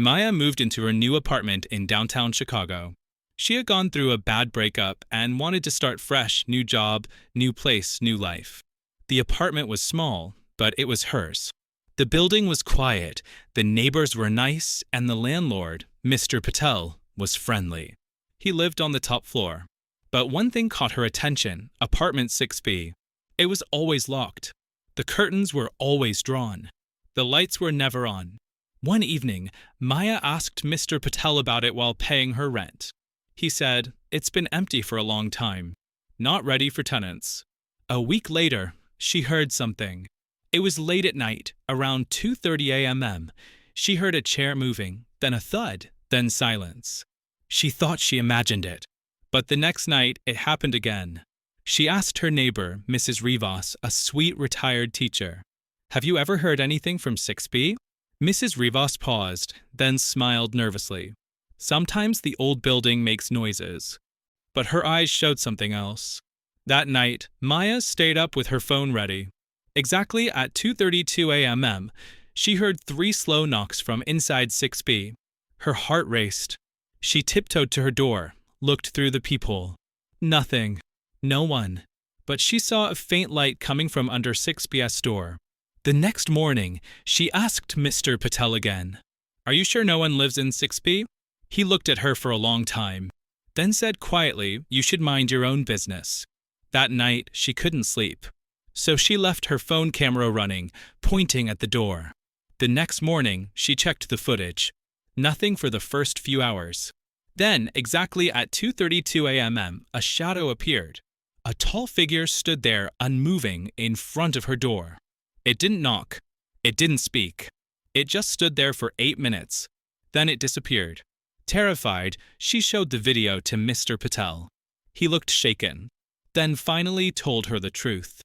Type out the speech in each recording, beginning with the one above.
Maya moved into her new apartment in downtown Chicago. She had gone through a bad breakup and wanted to start fresh, new job, new place, new life. The apartment was small, but it was hers. The building was quiet, the neighbors were nice, and the landlord, Mr. Patel, was friendly. He lived on the top floor. But one thing caught her attention, apartment 6B. It was always locked. The curtains were always drawn. The lights were never on. One evening, Maya asked Mr. Patel about it while paying her rent. He said, "It's been empty for a long time. Not ready for tenants." A week later, she heard something. It was late at night, around 2:30 a.m. She heard a chair moving, then a thud, then silence. She thought she imagined it. But the next night, it happened again. She asked her neighbor, Mrs. Rivas, a sweet retired teacher, "Have you ever heard anything from 6B?" Mrs. Rivas paused, then smiled nervously. Sometimes the old building makes noises. But her eyes showed something else. That night, Maya stayed up with her phone ready. Exactly at 2:32 a.m., she heard 3 slow knocks from inside 6B. Her heart raced. She tiptoed to her door, looked through the peephole. Nothing. No one. But she saw a faint light coming from under 6B's door. The next morning, she asked Mr. Patel again, "Are you sure no one lives in 6B?" He looked at her for a long time, then said quietly, "You should mind your own business." That night, she couldn't sleep. So she left her phone camera running, pointing at the door. The next morning, she checked the footage. Nothing for the first few hours. Then, exactly at 2:32 a.m., a shadow appeared. A tall figure stood there, unmoving, in front of her door. It didn't knock. It didn't speak. It just stood there for 8 minutes. Then it disappeared. Terrified, she showed the video to Mr. Patel. He looked shaken, then finally told her the truth.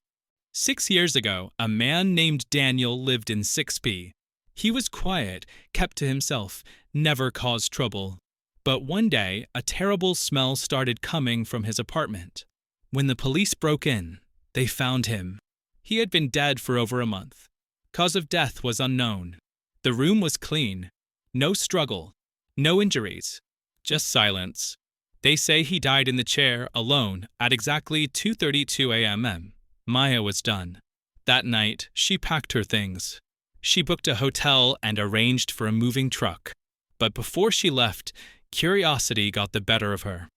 6 years ago, a man named Daniel lived in 6B. He was quiet, kept to himself, never caused trouble. But one day, a terrible smell started coming from his apartment. When the police broke in, they found him. He had been dead for over a month. Cause of death was unknown. The room was clean. No struggle. No injuries. Just silence. They say he died in the chair, alone, at exactly 2:32 a.m. Maya was done. That night, she packed her things. She booked a hotel and arranged for a moving truck. But before she left, curiosity got the better of her.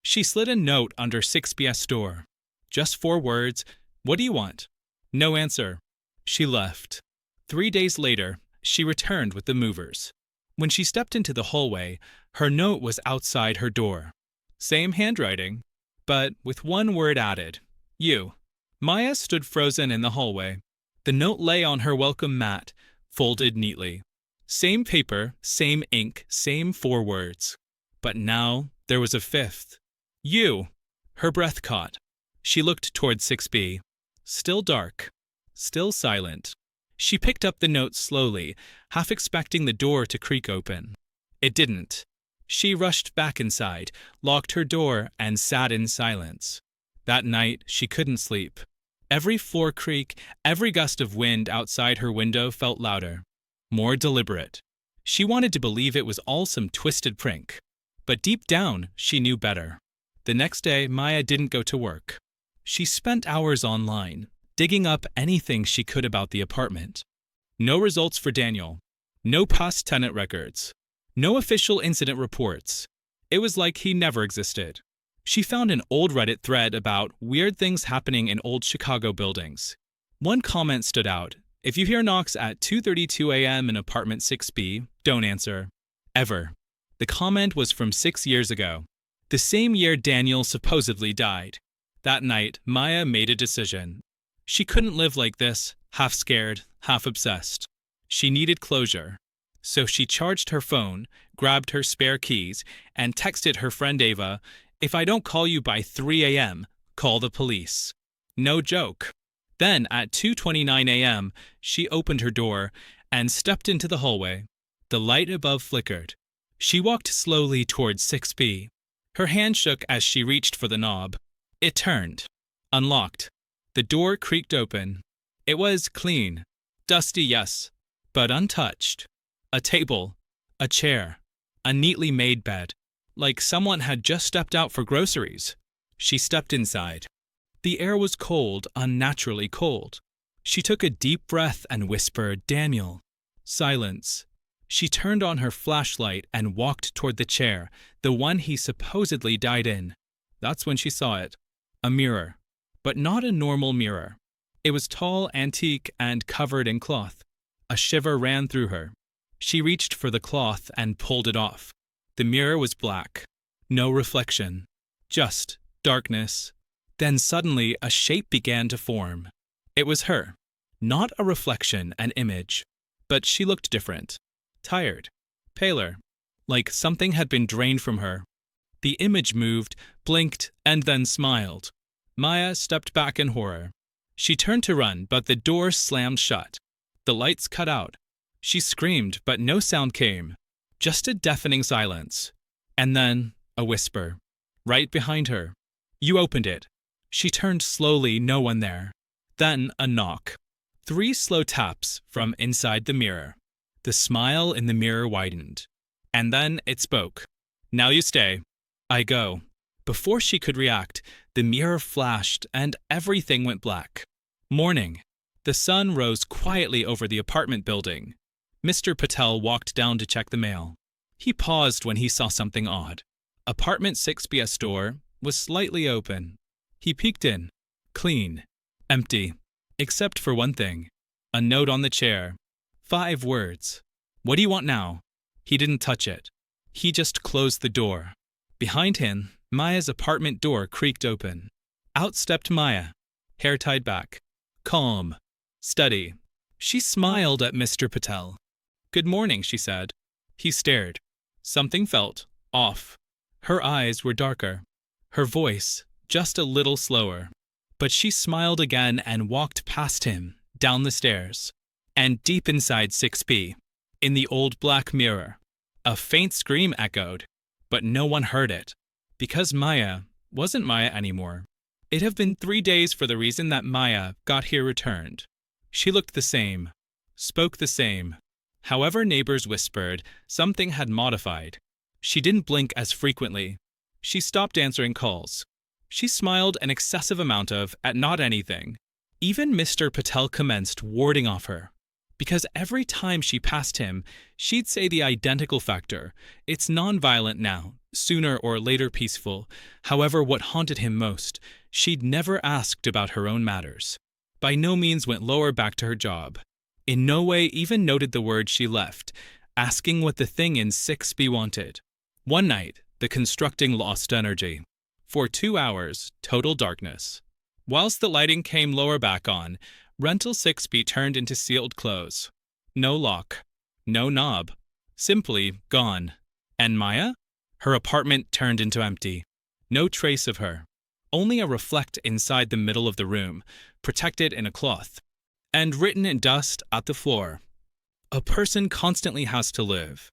She slid a note under 6B's door. Just 4 words, "What do you want?" No answer. She left. 3 days later, she returned with the movers. When she stepped into the hallway, her note was outside her door. Same handwriting, but with 1 word added, "You." Maya stood frozen in the hallway. The note lay on her welcome mat, folded neatly. Same paper, same ink, same 4 words. But now there was a 5th. "You." Her breath caught. She looked toward 6B. Still dark. Still silent. She picked up the note slowly, half expecting the door to creak open. It didn't. She rushed back inside, locked her door, and sat in silence. That night, she couldn't sleep. Every floor creak, every gust of wind outside her window felt louder, more deliberate. She wanted to believe it was all some twisted prank. But deep down, she knew better. The next day, Maya didn't go to work. She spent hours online, digging up anything she could about the apartment. No results for Daniel. No past tenant records. No official incident reports. It was like he never existed. She found an old Reddit thread about weird things happening in old Chicago buildings. One comment stood out. "If you hear knocks at 2:32 a.m. in apartment 6B, don't answer. Ever." The comment was from 6 years ago, the same year Daniel supposedly died. That night, Maya made a decision. She couldn't live like this, half scared, half obsessed. She needed closure. So she charged her phone, grabbed her spare keys, and texted her friend Ava, "If I don't call you by 3 a.m., call the police." No joke. Then, at 2:29 a.m., she opened her door and stepped into the hallway. The light above flickered. She walked slowly towards 6B. Her hand shook as she reached for the knob. It turned. Unlocked. The door creaked open. It was clean. Dusty, yes, but untouched. A table. A chair. A neatly made bed. Like someone had just stepped out for groceries. She stepped inside. The air was cold, unnaturally cold. She took a deep breath and whispered, "Daniel." Silence. She turned on her flashlight and walked toward the chair, the one he supposedly died in. That's when she saw it. A mirror. But not a normal mirror. It was tall, antique, and covered in cloth. A shiver ran through her. She reached for the cloth and pulled it off. The mirror was black. No reflection. Just darkness. Then suddenly a shape began to form. It was her. Not a reflection, an image. But she looked different. Tired. Paler. Like something had been drained from her. The image moved, blinked, and then smiled. Maya stepped back in horror. She turned to run, but the door slammed shut. The lights cut out. She screamed, but no sound came. Just a deafening silence. And then a whisper. Right behind her. "You opened it." She turned slowly, no one there. Then a knock. 3 slow taps from inside the mirror. The smile in the mirror widened. And then it spoke. "Now you stay. I go." Before she could react, the mirror flashed and everything went black. Morning. The sun rose quietly over the apartment building. Mr. Patel walked down to check the mail. He paused when he saw something odd. Apartment 6B's door was slightly open. He peeked in. Clean. Empty. Except for one thing. A note on the chair. 5 words. "What do you want now?" He didn't touch it. He just closed the door. Behind him, Maya's apartment door creaked open. Out stepped Maya, hair tied back. Calm. Steady. She smiled at Mr. Patel. "Good morning," she said. He stared. Something felt off. Her eyes were darker. Her voice just a little slower. But she smiled again and walked past him, down the stairs. And deep inside 6B, in the old black mirror, a faint scream echoed, but no one heard it. Because Maya wasn't Maya anymore. It had been 3 days for the reason that Maya got here returned. She looked the same, spoke the same. However, neighbors whispered, something had modified. She didn't blink as frequently. She stopped answering calls. She smiled an excessive amount of, at not anything. Even Mr. Patel commenced warding off her. Because every time she passed him, she'd say the identical factor. It's nonviolent now, sooner or later peaceful. However, what haunted him most, she'd never asked about her own matters. By no means went lower back to her job. In no way even noted the word she left, asking what the thing in 6B wanted. One night, the constructing lost energy. For 2 hours, total darkness. Whilst the lighting came lower back on, Rental 6B turned into sealed close. No lock. No knob. Simply gone. And Maya? Her apartment turned into empty. No trace of her. Only a reflect inside the middle of the room, protected in a cloth. And written in dust at the floor. A person constantly has to live.